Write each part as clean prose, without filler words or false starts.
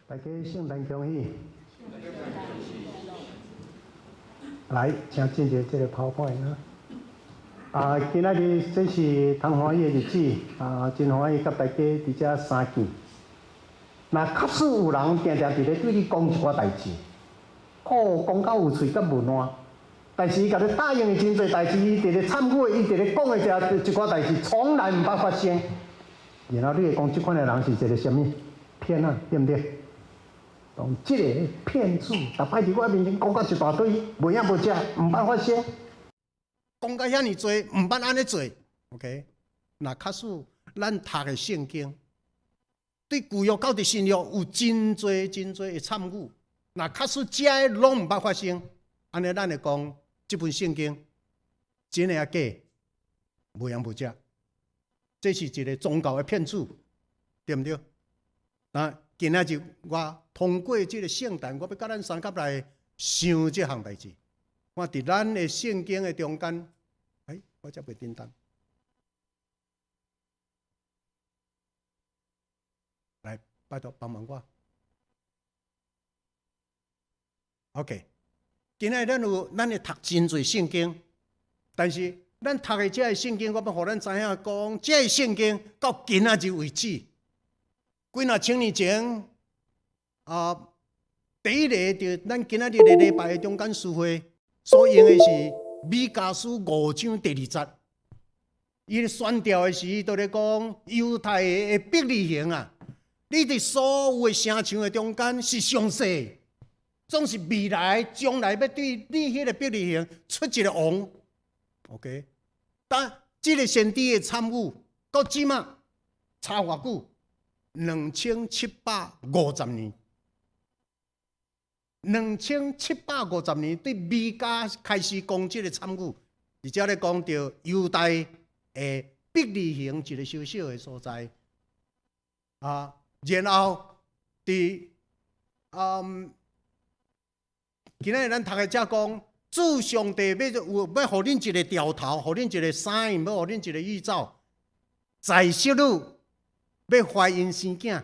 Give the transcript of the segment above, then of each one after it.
大家圣诞恭喜！来，请进入这个泡泡啊！今仔日这是通欢喜的日子啊，真欢喜，甲大家伫遮相见。那确实有人常常伫咧对你讲一寡代志，讲到有趣甲无烂，但是伊甲你答应的真侪代志，伊伫咧忏悔，伊伫咧讲的一寡代志，从来毋捌发生。然后你会讲，即款的人是一个什么骗啊？对毋对？当即个骗子，逐摆伫我面前讲到一大堆，无影无只，毋捌发生。讲到遐尼多，毋捌安尼做 ，OK？ 那确实，咱读的圣经，对旧约到伫新约有真多的参悟。那确实，遮个拢毋捌发生。安尼，咱会讲即本圣经真诶啊假，无影无只。这是一个宗教的骗子，对毋对？那今仔日我通过这个圣诞，我要甲咱三甲来想这项代志。看伫咱的圣经的中间，我才袂叮当。来，拜托帮忙我。OK， 今仔日咱会读真侪圣经，但是咱读的这个圣经，我要互咱知影讲，这个圣经到今仔日为止，几若千年前第一个就咱今仔日的礼拜的中间聚会所用的是米迦书5章第2节，伊宣调的是伊在咧讲犹太的伯利恒啊，你伫所有的城墙的中间是上细，总是未来将来要对你迄个伯利恒出一个王 ，OK？ 但这个先知的参悟到即马差偌久？2750年，2750年对米迦开始讲这个参悟，而且咧讲到犹大的伯利恒一个小小的所在啊，然后伫今仔日咱读的遮讲。主上帝要互恁一个兆头，互恁一个sign，要互恁一个预兆。在色女要怀孕生囝，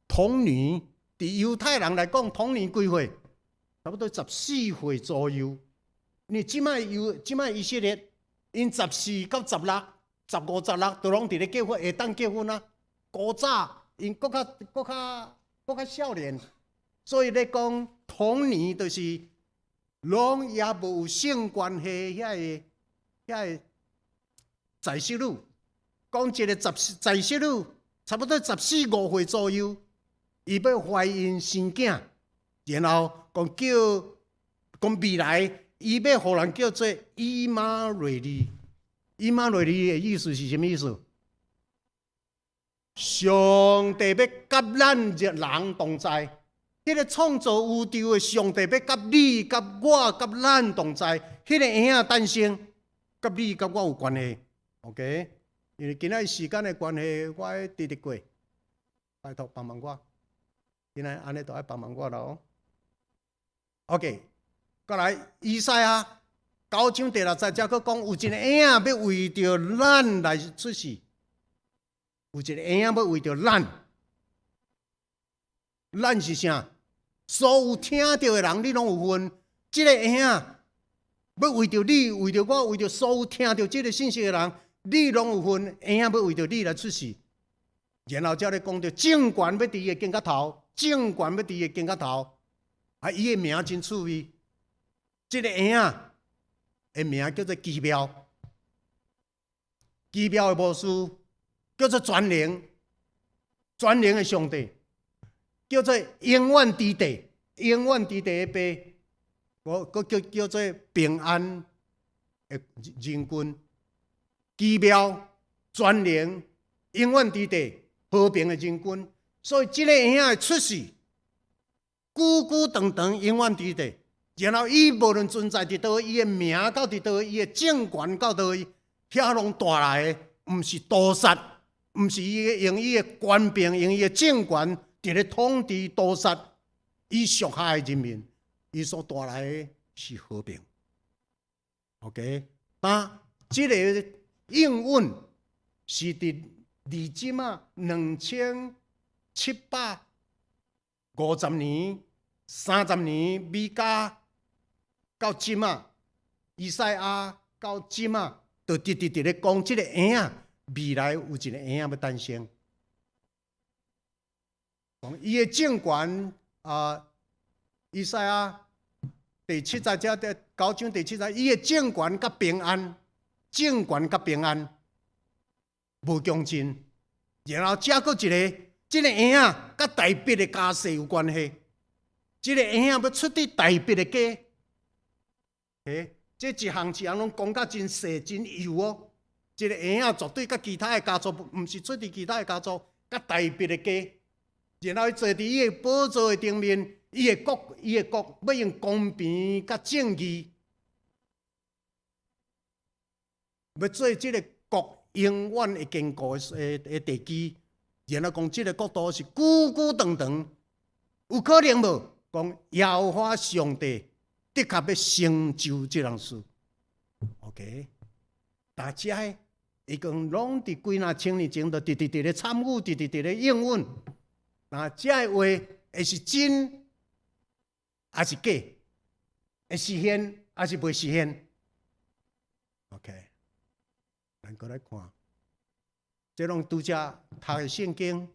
童年伫犹太人来讲，童年几岁？差不多14岁左右。因为即摆以色列，因14到16、15、16都拢伫咧结婚，会当结婚啊。古早因搁较少年，所以咧讲童年就是。拢也无有性关系，遐个在色女，讲一个在色女，差不多14、15岁左右，伊要怀孕生囝，然后讲未来，伊要互人叫做以马内利。以马内利的意思是什么意思？上帝要甲咱人同在。迄个创造宇宙的上帝要甲你、甲我、甲咱同在，迄个婴仔诞生，甲你、甲我有关系。OK， 因为今仔时间的关系，我爱直直过，拜托帮忙我。今仔安尼都爱帮忙我咯。OK， 再来以赛亚9章第6节，才佫讲有一个婴仔要为着咱来出世，有一个婴仔要为着咱是啥？所有听到的人，你拢有份。这个婴仔要为着你，为着我，为着所有听到这个信息的人，你拢有份。婴仔要为着你来出世，然后才咧讲到政权要伫伊的肩胛头，政权要伫伊的肩胛头。伊的名真趣味。这个婴仔的名叫做奇妙，奇妙的魔术叫做全能的上帝。叫做永远之地，永远之地的爸，我叫做平安的人君，奇妙、全能、永远之地、和平的人君。所以这个婴仔出世，久久长长永远之地。然后伊无论存在伫倒位，伊的名到伫倒位，伊的政权到倒位，遐拢带来的，毋是屠杀，毋是用伊的权柄，用伊的政权。伫咧统治屠杀伊属下的人民，伊所带来的是和平。OK， 但这个应允是伫至今2700 50年、30年，米迦到即啊，以赛亚到即啊，就直咧讲，即个婴仔未来有一个婴仔要诞生。伊的政权以赛亚第7章9章第7章，伊的政权甲平安，无强劲。然后再搁一个，即个婴仔甲大笔的家世有关系。即个婴仔要出伫大笔的家，这一项拢讲甲真细真幼哦。即个婴仔绝对甲其他的家族，毋是出伫其他的家族，甲大笔的家。然后伊坐伫伊的宝座的顶面，伊的国要用公平甲正义，要做即个国永远会坚固的地基。然后讲即个国度是久久长长，有可能无？讲耶和华上帝的确要成就这样事。OK， 大家伊讲拢伫几若千年前，就直咧参与，直咧应允。那这个话会是真，还是假？会实现，还是袂实现 ？OK， 咱过来看，这拢拄则读的圣经，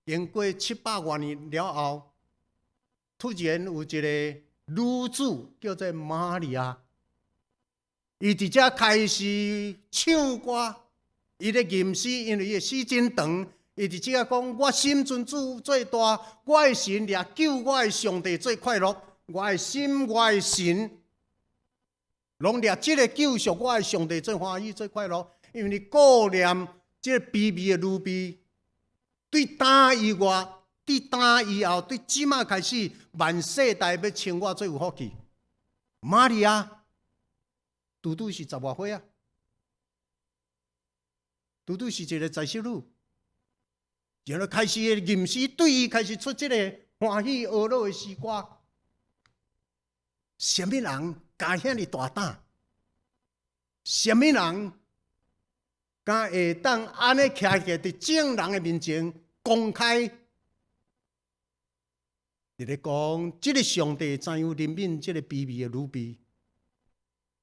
经过700多年了后，突然有一个女子叫做玛利亚，伊伫遮开始唱歌，伊咧吟诗，因为伊的诗真长。伊伫即个讲，我心尊主最大，我的神掠救我的上帝最快乐，我的心我的神，拢掠即个救赎我的上帝最欢喜最快乐，因为你顾念即个卑微的女婢，对打以外，对打以后，对即马开始，万世代要称我最有福气。玛利亚，拄拄是10外岁啊，拄拄是一个在世女。然后开始吟诗，对伊开始出即个欢喜懊恼的诗歌。什么人敢遐尼大胆？什么人敢会当安尼徛起伫众人的面前公开？伫咧讲，即个上帝怎样怜悯即个卑微的女婢？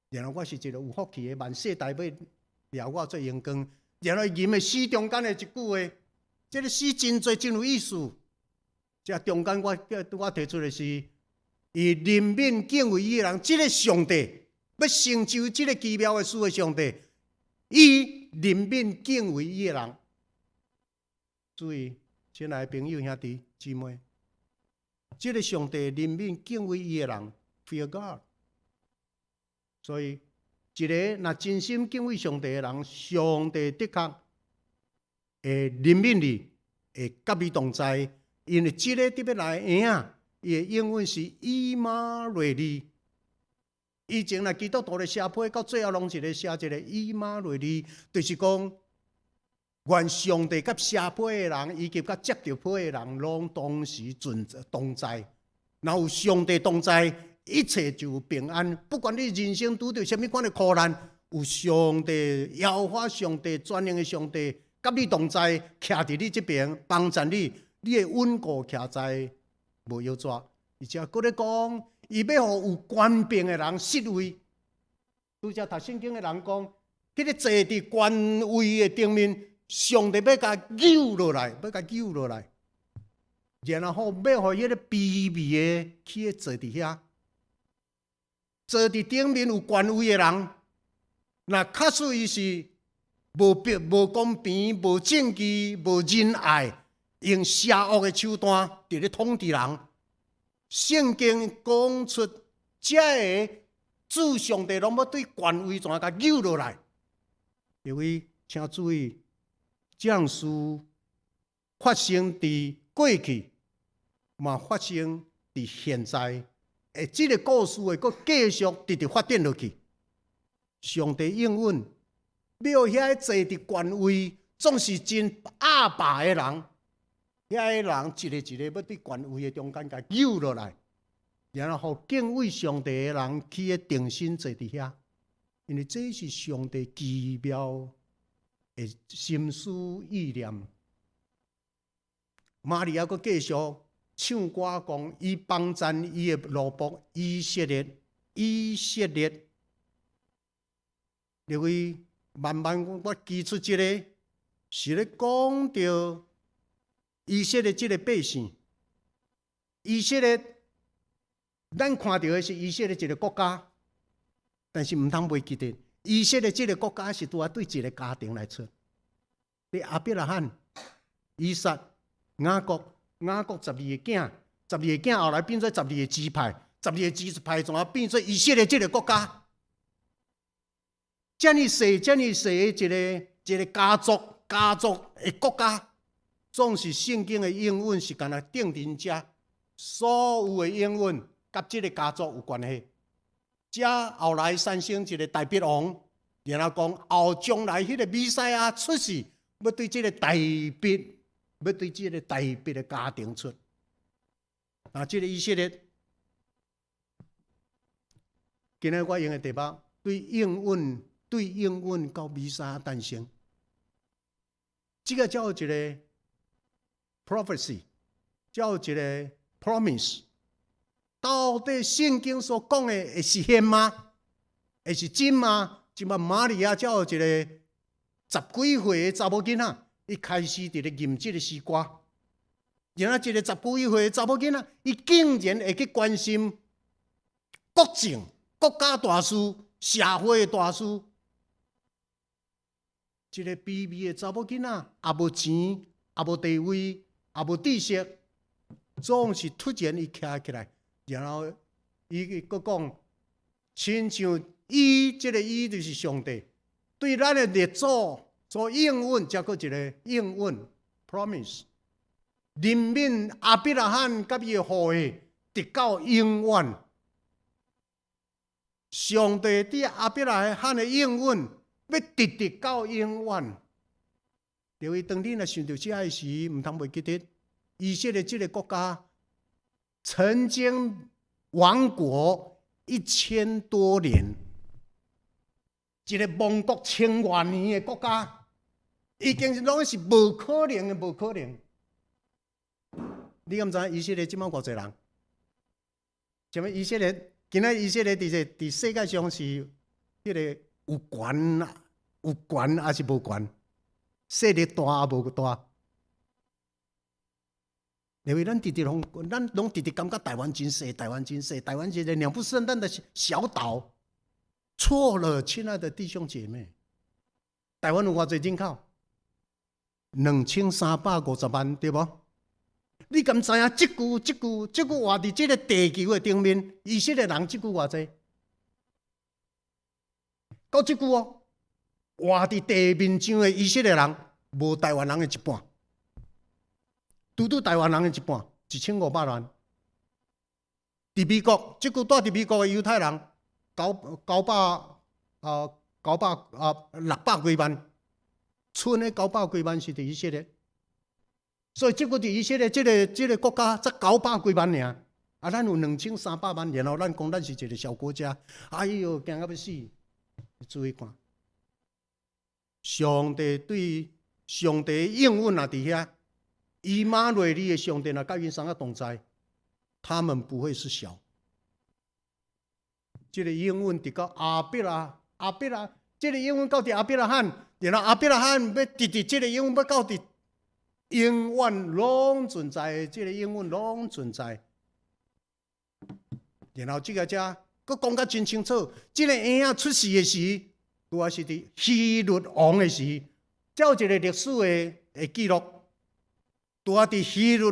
然后我是一个有福气的，万世代要了我做阳光。然后吟的诗中间的一句话。这个诗真多，真有意思。这中间我提出的是，以怜悯敬畏伊的人，这个上帝要成就这个奇妙的事的上帝，以怜悯敬畏伊的人。注意，亲爱的朋友兄弟姊妹，这个上帝怜悯敬畏伊的人 ，fear God。所以，一个若真心敬畏上帝的人，上帝的确。会怜悯你，会甲你同在，因为这个特别来婴仔，伊的英文是以马内利。以前若基督徒的写批，到最后拢一个写一个以马内利，就是讲，愿上帝甲写批的人，以及甲接着批的人，拢同时同在。然后有上帝同在，一切就有平安。不管你人生拄着什么款的苦难，有上帝耶和华上帝专用的上帝。甲你同在，徛伫你这边帮助你，你会稳固徛在无腰抓。而且搁咧讲，伊要互有权柄的人失位。拄则读圣经的人讲，迄个坐伫权位的顶面，上帝要甲揪落来，然后要互迄个卑微的去坐伫遐，坐伫顶面有权位的人，那确实伊是。无公平、无正义、无仁爱，用邪恶的手段伫咧统治人。圣经讲出，这个主上帝拢要对权威怎甲扭落来。各位请注意，这样事发生伫过去，嘛发生伫现在。这个故事会阁继续直直发展落去。上帝应允。要遐坐伫权位，总是真阿爸的人，遐个人一个一个要伫权位的中间甲扭落来，然后互敬畏上帝的人去个定心坐伫遐，因为这是上帝奇妙的心思意念。玛利亚佫继续唱歌讲，伊帮赞伊的奴仆以色列，以色列。因为慢慢我记出一个，是咧讲到以色列这个百姓，以色列，咱看到的是以色列一个国家，但是唔通袂记得，以色列这个国家是拄啊对一个家庭来出，对亚伯拉罕、以撒、雅各12个囝，12个囝后来变做12个支派，12个支派仲啊变做以色列这个国家。这么细的一个家族的国家，总是圣经的应允是干那定定遮，所有的应允甲这个家族有关系。这后来产生一个大必王，然后讲后将来迄个弥赛亚出世，要对这个大必，要对这个大必的家庭出。啊，这个以色列，今日我用的题目对应允到弥赛亚诞生，这个叫一个 prophecy， 叫一个 promise。到底圣经所讲的会实现吗？会是真吗？即马玛利亚叫一个10几岁的查某囡仔，伊开始伫咧吟这个诗歌。然后一个10几岁的查某囡仔，伊竟然会去关心国政、国家大事、社会的大事。一个卑微的查某囡仔，也无钱，也无地位，也无知识，总是突然伊徛起来，然后伊佫讲，亲像伊即个伊就是上帝对咱的列祖所应允，才佫一个应允 promise， 任命亚伯拉罕甲伊的后裔直到永远。上帝对亚伯拉罕的应允。要直到永远。因为当你若想到这个时，唔通袂记得，以色列这个国家曾经亡国1000多年，一个亡国1000多年的国家，已经拢是无可能的，无可能。你敢知以色列即摆偌济人？什么以色列？今仔以色列伫世界上是迄个。有权还是无权？势力大也无大。因为咱拢直直感觉台湾真小，台湾真小，台湾是个鸟不生蛋的小岛。错了，亲爱的弟兄姐妹，台湾有偌济人口？2350万，对无？你敢知影？即句话伫这个地球的顶面，以色列人即句偌济？到即句哦，活伫地面上的以色列人，无台湾人的一半，拄台湾人的一半，1500万。伫美国，即句住伫美国的犹太人，600几万，剩的900几万是伫以色列。所以即句伫以色列这个国家才900几万尔，啊，咱有2300万，然后咱讲咱是一个小国家，哎哟，惊到要死！注意看，上帝应允也伫遐，以马内利的上帝若甲因三个同在，他们不会是小。这个应允直到阿伯拉，这个应允到伫阿伯拉罕，然后阿伯拉罕要直这个应允要到伫永远拢存在，这个应允拢存在。然后这个遮。佫讲甲真清楚，这个婴仔出世的时，拄啊是伫希律王的时，照一个历史的记录，拄啊伫希律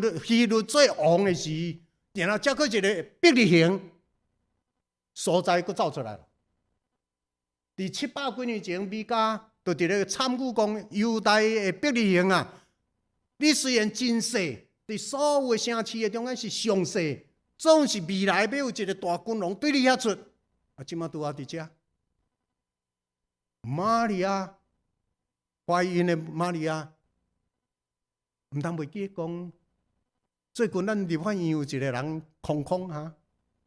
做王的时，然后才佫一个伯利恒所在佫走出来了。伫700几年前，米迦就伫咧参与讲犹大的伯利恒啊，你虽然真细，伫所有的城市的中间是上细。总是未来要有一个大君王对你遐出，啊！即马拄啊伫遮，玛利亚怀孕的玛利亚，毋通袂记讲，最近咱立法院有一个人空哈，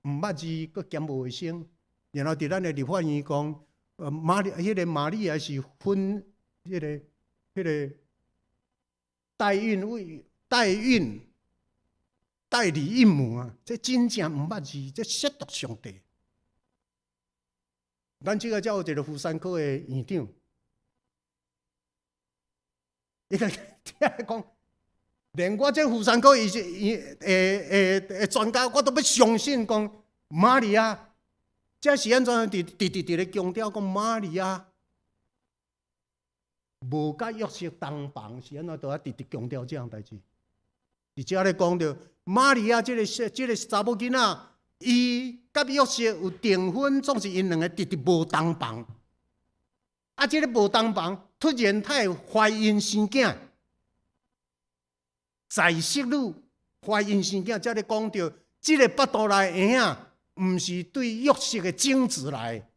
毋捌字，佫兼无卫生，然后伫咱的立法院讲，迄个玛利亚是分迄个代孕代孕、代理孕母啊，这真正毋捌字，这亵渎上帝。咱即个才有一个妇产科的院长，伊个听讲，连我这妇产科专家，我都要相信讲玛利亚，这是安怎伫咧强调讲玛利亚无甲约瑟同房，是安怎都直强调这样代志。伫遮咧讲着玛利亚这个查某囡仔。伊甲约瑟有订婚，总是因两个直无同房。啊，这个无同房，突然她会怀孕生囝，在息女怀孕生囝，才咧讲着这个腹肚内婴仔，毋是对约瑟的精子来，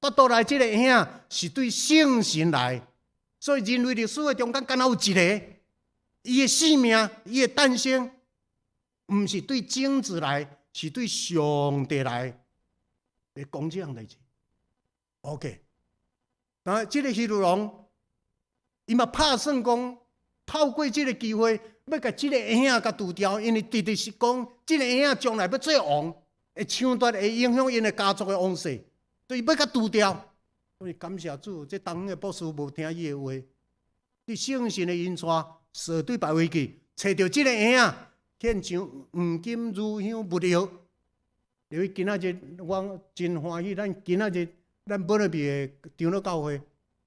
腹肚内这个婴仔是对圣神来。所以人类历史的中间，敢若有一个，伊的性命，伊的诞生，毋是对精子来。是对上帝来讲这样代志。OK， 那这个希律王，伊嘛拍算讲，透过这个机会，要甲这个婴仔甲除掉，因为直是讲，这个婴仔将来要做王，会抢夺，会影响因的家族的王势，所以要甲除掉。所以感谢主，这当个博士无听伊的话，对圣神的引带，蛇对白回去，找到这个婴仔。献上黄金、乳香、物料，因为今仔日我真欢喜，咱今仔日咱本来的长老教会，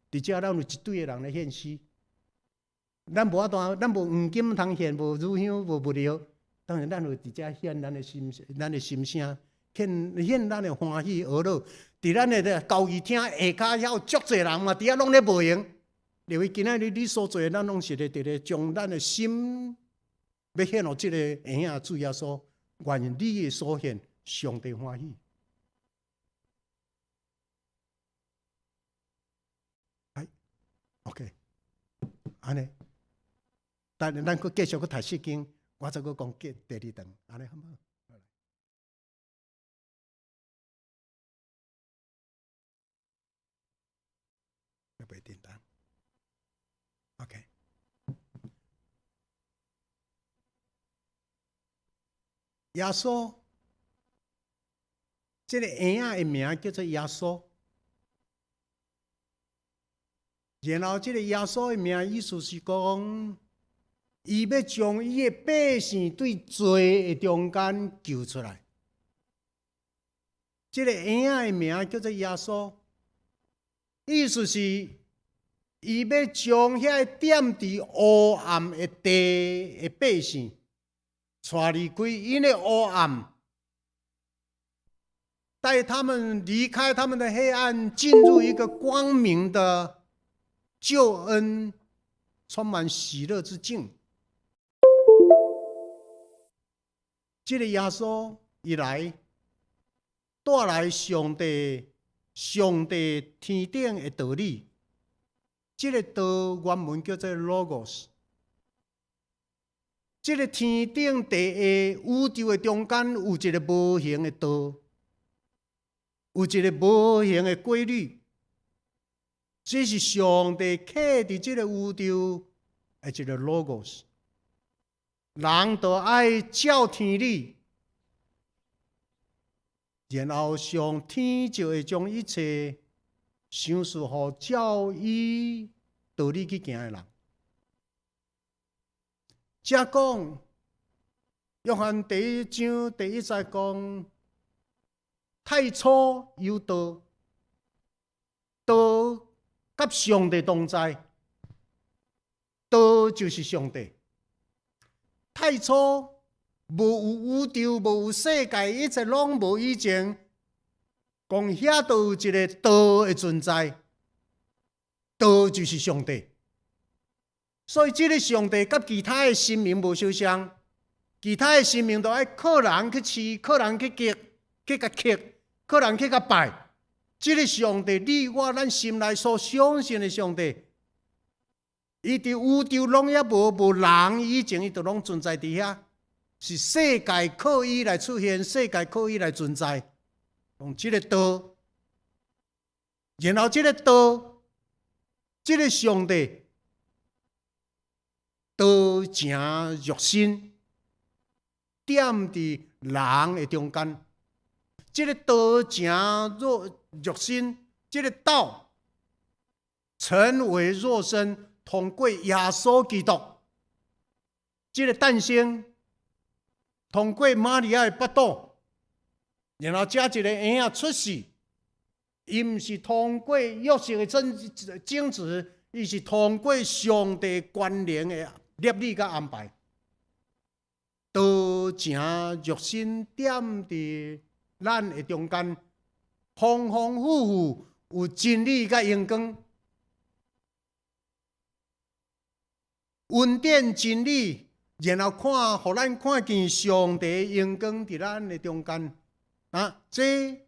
伫遮咱有一堆的人来献诗。咱无法度，咱无黄金通献，无乳香，无物料，当然咱就伫遮献咱的心声，献咱的欢喜而乐。伫咱的教义厅下骹遐有足侪人嘛，伫遐拢咧无闲。因为今仔日你所做，咱拢是咧将咱的心。要献予这个婴仔主耶稣，愿你的所献，上帝欢喜。哎 ，OK， 安尼，但咱佫继续佫读圣经，我再佫讲第二段，安尼好吗？要袂简单 ，OK。耶稣，这个婴仔的名叫做耶稣。然后，这个耶稣的名意思是讲，伊要将伊的百姓对罪的中间救出来。这个婴仔的名叫做耶稣，意思是伊要将遐点伫黑暗的地的百姓。带离开因的黑暗，带他们离开他们的黑暗，进入一个光明的救恩，充满喜乐之境。这个耶稣一来，带来上帝天顶的道理。这个道原文叫做 Logos。这个天顶地下宇宙的中间有一个无形的道，有一个无形的规律。这是上帝刻伫这个宇宙的一个 logos。人就爱照天理，然后上天就会将一切想事互照伊道理去行的人。遮讲，约翰第一章第一节讲，太初有道，道甲上帝同在，道就是上帝。太初无有宇宙，无有世界，一切拢无以前。讲遐都有一个道的存在，道就是上帝。所以，这个上帝甲其他的生命无相像，其他的生命都爱靠人去饲，靠人去激，去甲克，靠人去甲拜。这个上帝，你我咱心内所相信的上帝，伊伫宇宙拢也无人以前，伊就拢存在伫遐，是世界靠伊来出现，世界靠伊来存在。用这个道，然后这个道，这个上帝。道成肉身，点伫人的中间。这个道成肉身，这个道成为肉身，通过耶稣基督，这个诞生，通过玛利亚的腹肚，然后这一个婴仔出世，伊毋是通过约瑟的种子，伊是通过上帝关联的立理甲安排。道成肉身，点伫咱的中间，丰丰富富有真理甲阳光，恩典真理，然后互咱看见上帝的阳光伫咱的中间。这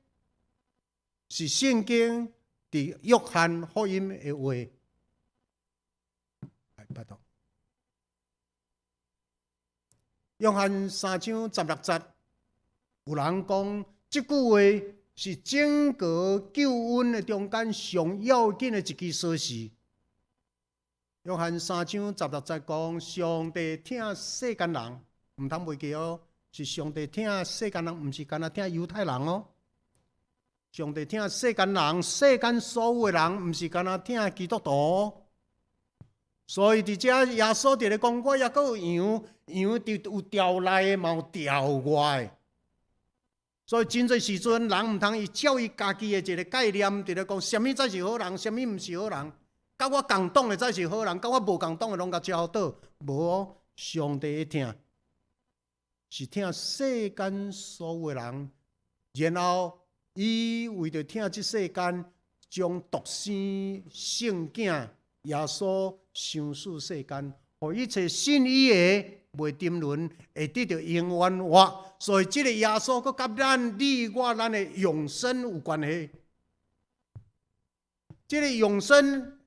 是圣经伫约翰福音的话。拜托，约翰3章16节，有人讲。这句话是整个救恩的中间上要紧的一句说辞。约翰3章16节讲，上帝听世间人，唔通袂记哦，是上帝听世间人，唔是干那听犹太人哦。上帝听世间人，世间所有的人，唔是干那听基督徒哦。所以伫遮耶稣伫咧讲，我也阁有羊，羊伫有调内的，嘛有调外的。所以真侪时阵，人毋通伊照伊家己的一个概念，伫咧讲，什么才是好人，什么毋是好人。甲我共党的才是好人，甲我无共党的拢甲照倒。无哦，上帝听，是听世间所有人，然后伊为着听这世间，将独生圣囝耶稣上赐世间，互一切信伊的袂沉沦，会得到永远活。所以，这个耶稣佮甲你我咱的永生有关系。这个永生，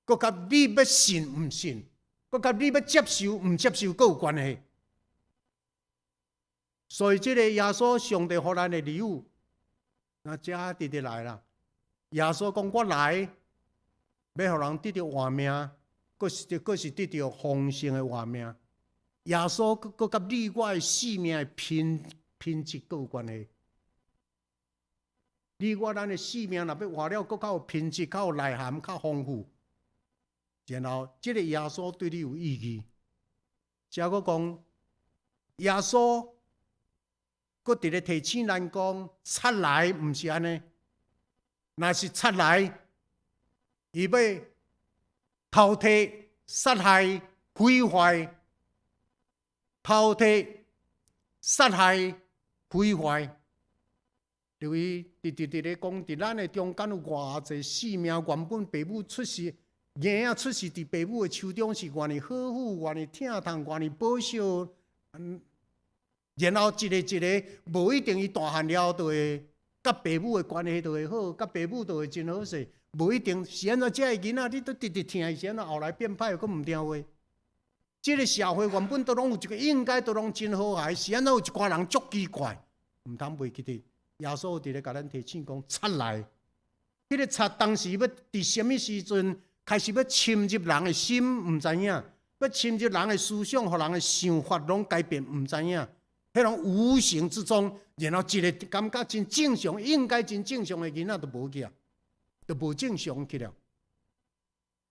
佮甲你要信毋信，佮甲你要接受毋接受，佮有关系。所以，这个耶稣上帝予咱的礼物，那这直直来啦。耶稣讲：“我来，要互人得到活命，佮是得到丰盛的活命。”耶稣佮甲你我的性命的品质有关系。你我咱的性命若要活了，佮较有品质、较有内涵、较丰富。然后，这个耶稣对你有意义。则佮讲，耶稣佮伫咧提醒咱讲，出来毋是安尼，若是出来，伊要偷摕、杀害、毁坏。偷摕、杀害、毁坏，因为直咧讲，伫咱的中间有偌济性命，原本父母出世，婴仔出世伫父母的手中，是偌尼好富、偌尼疼痛、偌尼保守。然后一个，无一定伊大汉了就会甲父母的关系就会好，甲父母就会真好势。无一定是安怎，这个囡仔你都直听伊是安怎，后来变歹又佫毋听话。这个社会原本都拢有一个应该都拢真好孩，是安怎有一寡人足奇怪，毋通袂记得。耶稣伫咧甲咱提醒讲，贼来，迄个贼当时要伫什么时阵开始要侵入人的心，毋知影；要侵入人的思想，互人的想法拢改变，毋知影。迄种无形之中，然后一个感觉真正常、应该真正常的囡仔都无去啊，都无正常去了。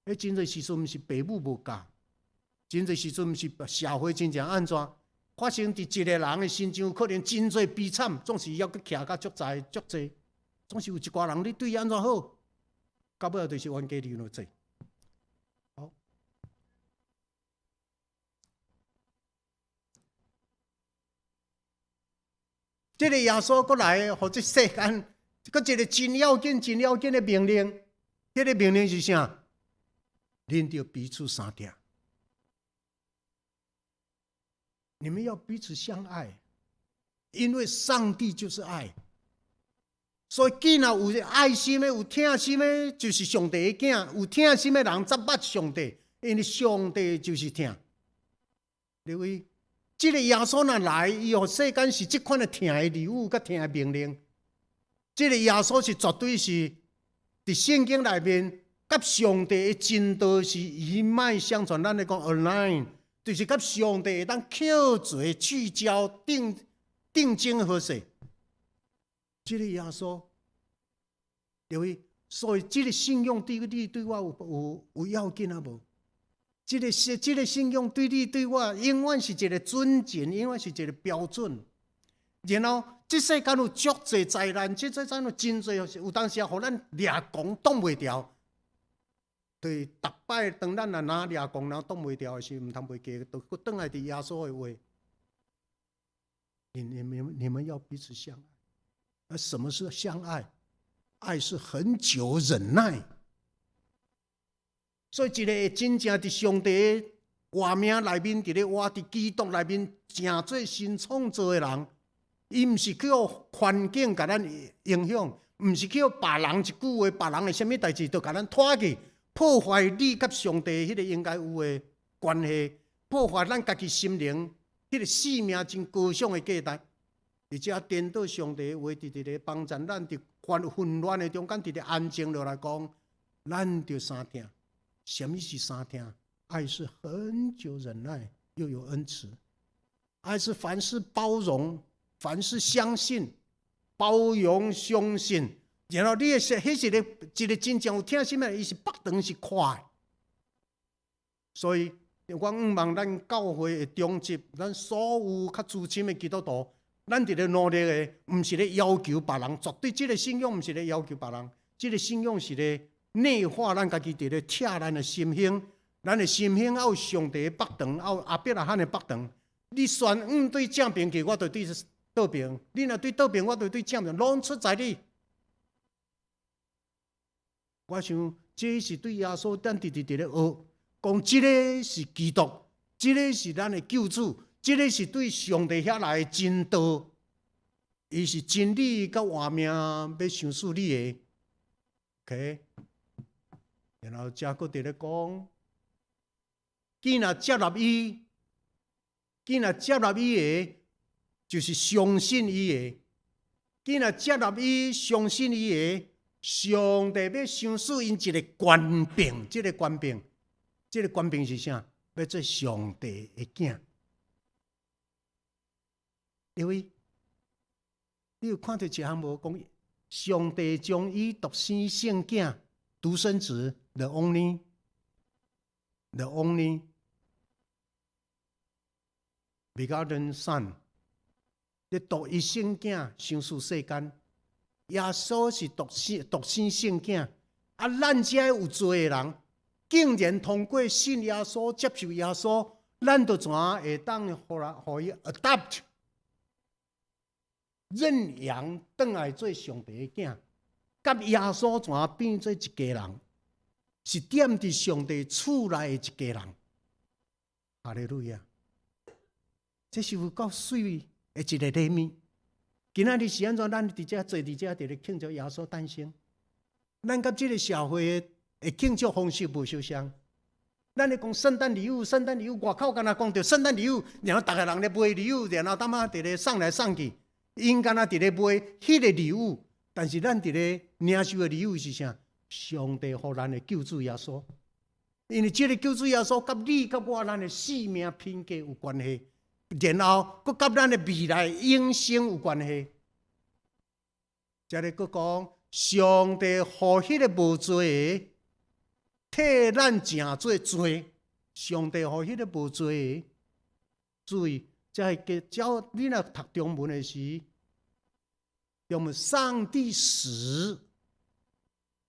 迄真侪时阵，毋是父母无教。真侪时阵，毋是社会真正安怎发生伫一个人的身上，可能真侪悲惨，总是要去徛甲足济，总是有一寡人你对伊安怎好，到尾就是冤家路落济。好，这个耶稣过来，互这世间，佫一个真要紧的命令。这个命令是啥？恁着彼此相听。你们要彼此相爱，因为上帝就是爱。所以，既然有爱心的、有疼心的，就是上帝的囝；有疼心的人才捌上帝，因为上帝就是疼。因为这个耶稣若来，伊互世间是这款的疼的礼物、甲疼的命令。这个耶稣是绝对是伫圣经内面甲上帝的真道是一脉相传，咱来讲 align， 就是甲上帝会当扣做聚焦定睛合适。这个耶稣，各位，所以这个信仰对你对我有要紧啊无？这个信仰对你对我永远是一个准则，永远是一个标准。然后，这世间有足侪灾难，这世间有真侪，有当时互咱抓狂挡袂牢。对，逐摆当咱拿抓狂，然后挡袂牢的时候，唔通袂记，都倒来伫耶稣的话。你们要彼此相爱。那什么是相爱？爱是很久忍耐。所以，一个真正伫上帝的话名内面，伫咧我伫基督内面，正做新创造的人。伊毋是去互环境甲咱影响，毋是去互别人一句话、别人的什么代志，就甲咱拖去破坏你甲上帝迄个应该有的关系，破坏咱家己心灵迄个生命真高尚的价值，而且颠倒上帝的话，伫咧帮助咱伫混乱的中间，伫咧安静落来讲，咱着三听。什么是三听？爱是很久忍耐，又有恩慈；爱是凡事包容。凡事相信、包容、相信，然后你迄是一个真正有听心的，伊是北长是快。所以，我希望咱教会的中级，咱所有较资深的基督徒，咱伫咧努力的，毋是咧要求别人，绝对这个信仰毋是咧要求别人，这个信仰是咧内化咱家己伫咧拆咱的心胸，咱的心胸要有上帝的北长，要有阿伯拉罕的北长。你选对正边去，我就对。倒边，你若对倒边，我就对正边，拢出在你。我想，这是对耶稣咱直咧学，讲这个是基督，这个是咱的救主，这个是对上帝遐来的真道，伊是真理甲活命要相属你的。OK， 然后才搁直咧讲，既然接纳伊的。就是相信伊的，既然接纳伊、相信伊的，上帝要相属因一个权柄，这个权柄是啥？要做上帝的囝。因为你有看到一项无讲，上帝将伊独生圣囝、独生子 the only begotten Son。咧独一圣囝相属世间，耶稣是独生圣囝，啊，咱遮有罪的人，竟然通过信耶稣、接受耶稣，咱就怎会当互伊 adopt 认养，转来做上帝的囝，甲耶稣怎变做一家人，是踮伫上帝厝内的一家人。哈利路亚！这是有够水的一个礼物。今仔日是安怎？咱伫遮坐伫遮，伫咧庆祝耶稣诞生。咱甲这个社会的庆祝方式无相像。咱咧讲圣诞礼物，外口敢若讲着圣诞礼物，然后逐个人咧买礼物，然后他妈伫咧送来送去，因敢若伫咧买迄个礼物。但是咱伫咧领受的礼物是啥？上帝予咱的救主耶稣。因为这个救主耶稣甲你甲我咱的性命品格有关系。然后，佮甲咱的未来永生有关系。再来，佮讲上帝予迄个无罪的替咱正做罪，上帝予迄个无罪的，注意，才会教你若读中文的时，中文上帝死，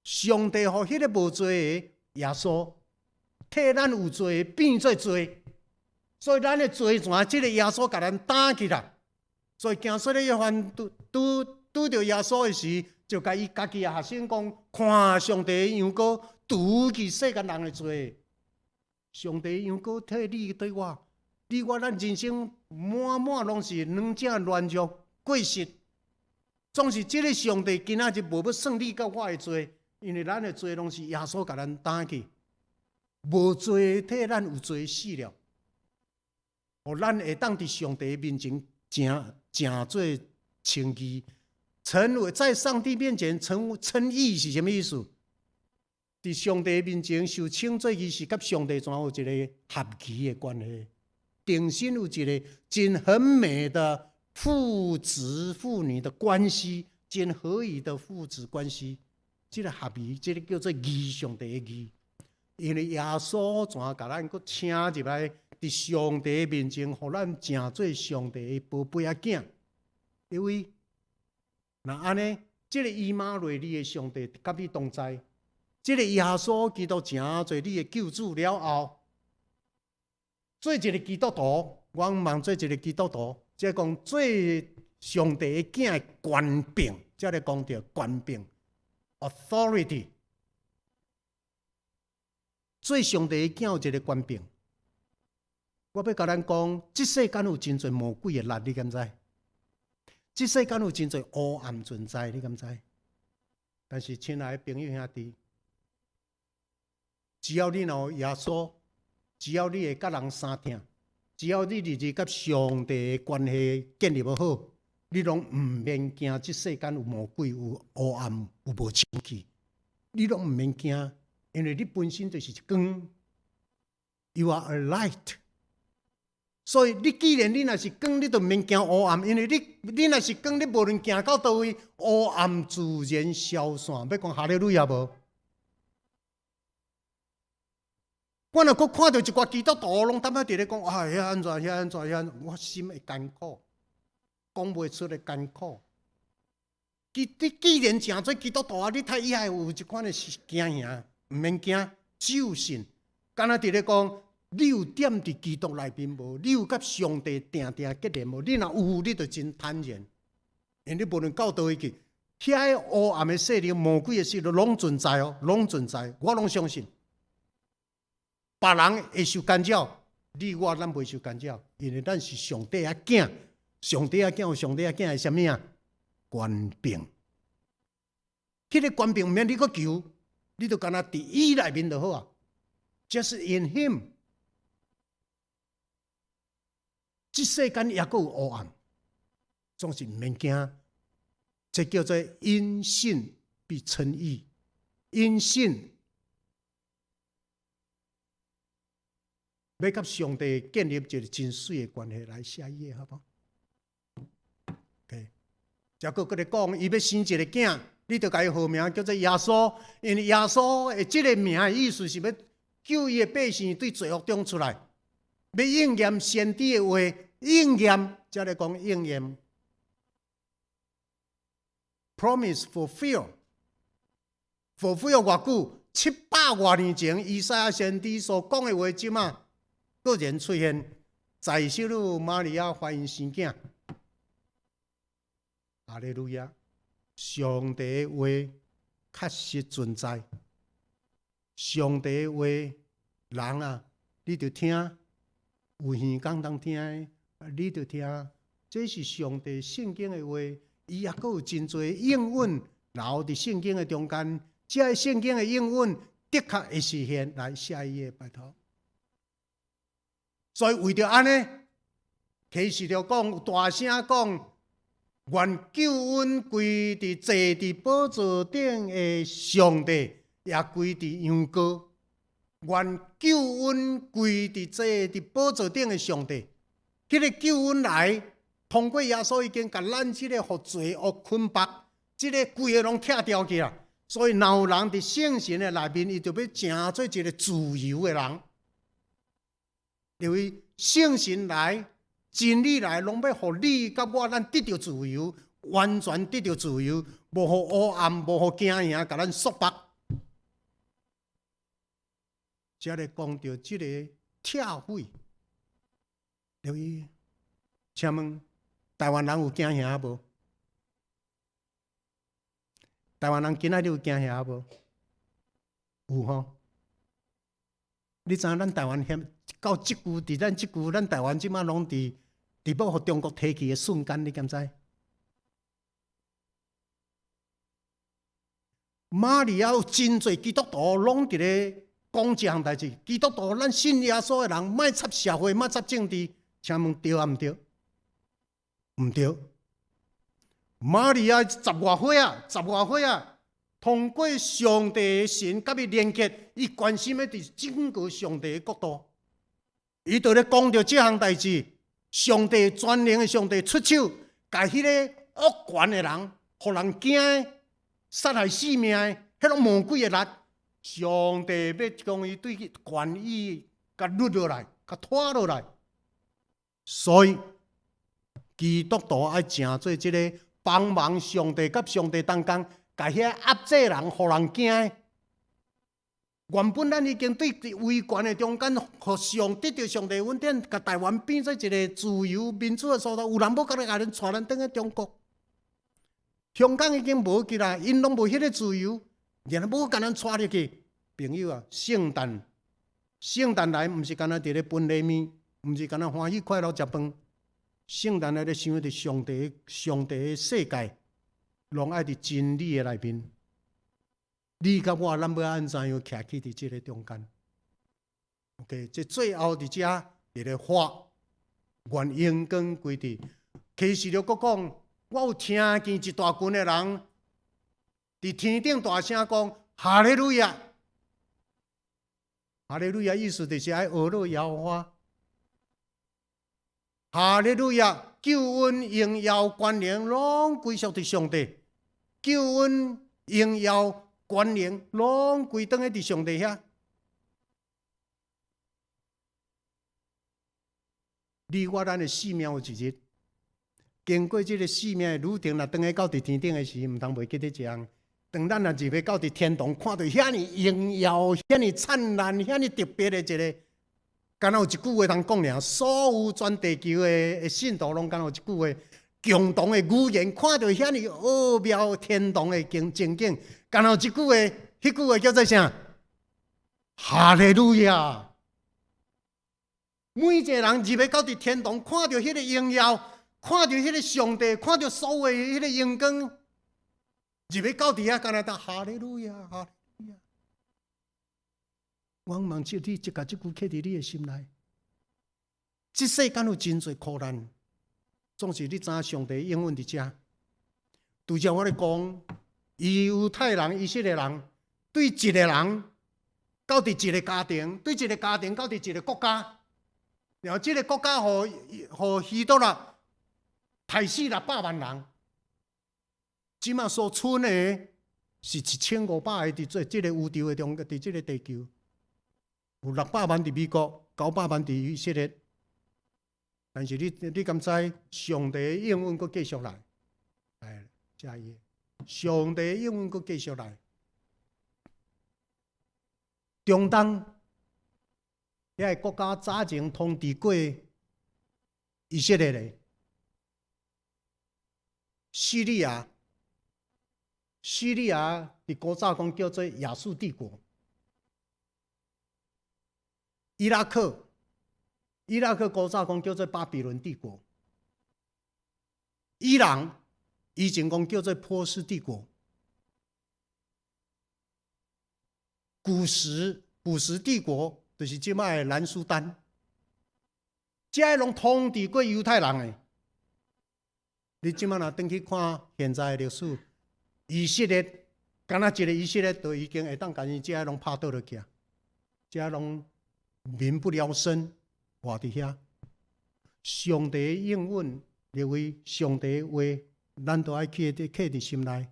上帝予迄个无罪的耶稣替咱有罪变做罪。所以咱的罪全，这个耶稣甲咱打起来。所以行说的约翰拄着耶稣的时，就甲伊家己的学生讲：看上帝的羊羔，除去世间人的罪。上帝的羊羔替你对我，你我咱人生满拢是两者软弱过失。总是这个上帝今仔日无要算你甲我的罪，因为咱的罪拢是耶稣甲咱打去，无罪替咱有罪死了。互咱会当伫上帝面前正做称义，成为在上帝面前称义是什么意思？伫上帝面前受称做伊是甲上帝怎有一个合宜的关系？定心有一个真很美的父子父女的关系，真合宜的父子关系。这个合宜，这个叫做义上帝的义。因为耶稣怎甲咱搁请入来，伫上帝面前，互咱成做上帝的宝贝仔囝。因为那安尼，这个以马内利的上帝甲你同在，这个耶稣基督成做你的救主了后，做一个基督徒，我望做一个基督徒，即係講做上帝的囝的權柄，即係講到權柄 （authority）。做上帝的囝有一個權柄。我要甲咱講，這世間有真侪魔鬼的力，你敢知？這世間有真侪黑暗存在，你敢知？但是親愛的朋友兄弟，只要你有耶穌，只要你會甲人相聽，只要你日日甲上帝的關係建立好，你攏唔免驚這世間有魔鬼、有黑暗、有無清氣，你攏唔免驚，因為你本身就是一光 ，You are a light。所以你既然你若是光，你就唔免驚黑暗，因為你若是光，你無論行到倒位，黑暗自然消散。要講哈利路亞無？我若佫看到一寡基督徒，攏踮咧佇咧講，啊，遐安怎，遐安怎，遐安怎，我心會艱苦，講袂出的艱苦。你既然成做基督徒啊，你太以後有一款的驚嚇，唔免驚，只有信。敢若佇咧講。你有點佇基督內面無？你有甲上帝定定結連無？你若有，你就真坦然。因你無論到倒位去，遐黑暗的勢力、魔鬼的勢力，攏存在哦，攏存在。我攏相信，別人會受干擾，你我咱袂受干擾，因為咱是上帝的囝，上帝的囝有上帝的囝的什麼啊？權柄。迄個權柄毋免你佫求，你就干那佇伊內面就好啊。Just in Him。這世間也閣有黑暗，總是唔免驚。這叫做因信必稱義，因信要甲上帝建立一個真水的關係來寫伊，好不好 ？OK， 再閣咧講，伊要生一個囝，你就甲伊號名叫做耶穌，因為耶穌的這個名的意思是要救伊的百姓對罪惡中出來。要應驗先知的話，應驗，才來講應驗。Promise fulfill 偌久？700多年前，以賽亞先知所講的話，即馬果然出現。在小女瑪利亞懷孕生囝，哈利路亞！上帝的話確實存在。上帝的話，人啊，你就聽。有耳講通聽的，你就聽，這是上帝聖經的話，伊也閣有真多應允留佇聖經的中間，這個聖經的應允的確會實現來寫伊的拜託。所以為着安尼，啟示著講有大聲講，願救恩歸佇坐佇寶座頂的上帝，也歸佇羊羔。願救恩歸佇坐佇寶座頂的上帝，迄個救恩來，通過耶穌已經甲咱即個互罪惡捆綁，即個規個攏拆掉去啦。所以，若有人佇聖神的內面，伊就要成做一個自由的人。因為聖神來、真理來，攏要互你甲我咱得到自由，完全得到自由，無互黑暗，無互驚嚇，甲咱束縛。才來講到這個拆毀，留意，請問台灣人有驚嚇無？台灣人今仔日有驚嚇無？有吼。你知影咱台灣險到即句，佇咱即句，咱台灣即馬攏佇要互中國提起的瞬間，你敢知？馬利亞有真濟基督徒攏佇咧。講這項代志，基督徒咱信耶穌的人，莫插社會，莫插政治，請問對啊毋對？毋對。瑪利亞10外歲啊，通过上帝的神甲伊连结，伊关心的是整个上帝的国度。伊就咧讲到这项代志，上帝全能的上帝出手，甲迄个恶权的人，互人惊的、杀害性命的、迄种魔鬼的力，上帝要将伊对权威甲擄落来，甲拖落来。所以，基督徒爱成做即个帮忙上帝甲上帝中间，甲遐压制人、互人惊的。原本咱已经对威权的中间，互得到上帝恩典，甲台湾变做一个自由民主的所在。有人要甲咱带咱转去中国，香港已经无去啦，因拢无迄个自由，然后要甲咱带入去。朋友啊，圣诞来，毋是干那伫咧分礼物，毋是干那欢喜快乐食饭。圣诞来咧想着上帝的世界，拢爱伫真理的内面。你甲我，咱要安怎样徛起伫即个中间 ？OK， 这最后伫遮伫咧发原因跟规定。其实就佫讲，我有听见一大群的人伫天顶大声讲哈利路亚，哈利路亚意思就是爱学乐耶和华。哈利路亚，救恩、荣耀、权能拢归属伫上帝。救恩、荣耀、权能拢归倒伫上帝遐。你我咱的性命有一日，经过这个性命的旅程，若转去到伫天顶的时，毋通袂记得这样。当咱若入去到伫天堂，看到遐尼荣耀、遐尼灿烂、遐尼特别的一个，敢若有一句话通讲尔，所有全地球的信徒拢敢若有一句话，共同的语言，看到遐尼奥妙天堂的情景，敢若有一句话，迄句话叫做啥？哈利路亚！每一个人入去到伫天堂，看到迄个荣耀，看到迄个上帝，看到所有的迄个阳光，入去到伫遐，敢若当哈利路亚，哈利路亚！我望即你，甲即句刻伫你的心内。即世间有真侪苦难，总是你知影上帝应允伫遮。拄则我咧讲，犹太人、以色列人对一个人到伫一个家庭，对一个家庭到伫一个国家。然后，这个国家互希特勒杀死600万人，即马所剩的是1500个伫做这个宇宙的中，伫这个地球，有600万伫美国，900万伫以色列。但是你敢知上帝的应允佫继续来？哎，加伊，上帝的应允佫继续来。中东。遐个国家早前统治过以色列的叙利亚，叙利亚伫古早讲叫做亚述帝国。伊拉克古早讲叫做巴比伦帝国。伊朗以前讲叫做波斯帝国。古时帝国。就是即摆的南苏丹，这些拢统治过犹太人的。你即摆若转去看现在的历史，以色列，敢若一个以色列，就已经会当甲伊这些拢拍倒落去啊！这些拢民不聊生，活伫遐。上帝的应允，认为上帝的话，咱都爱刻伫心内。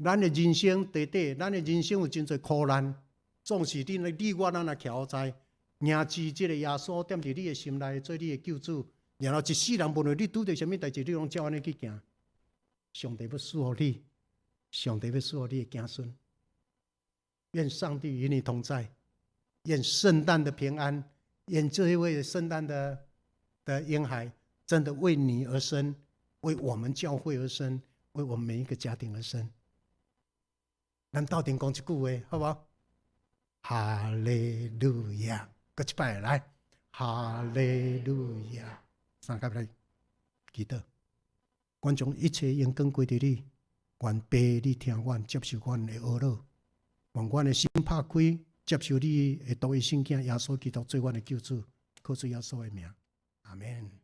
咱的人生短短，咱的人生有真侪苦难。总是你我咱也徛好在，认知即个耶稣踮伫你的心内，做你的救主。然后一世人无论你拄着什么代志，你拢照安尼去行。上帝要赐福你，上帝要赐福你的子孙。愿上帝与你同在，愿圣诞的平安，愿这一位圣诞的婴孩真的为你而生，为我们教会而生，为我们每一个家庭而生。咱斗阵讲一句话，好不好？哈利路亚，搁一摆来，哈利路亚，三个来祈祷。愿将一切荣光归伫你，愿爸你听阮，接受阮的恶乐，愿阮的心拍开，接受你的独一圣子耶稣基督做阮的救主，靠主耶稣的名，阿门。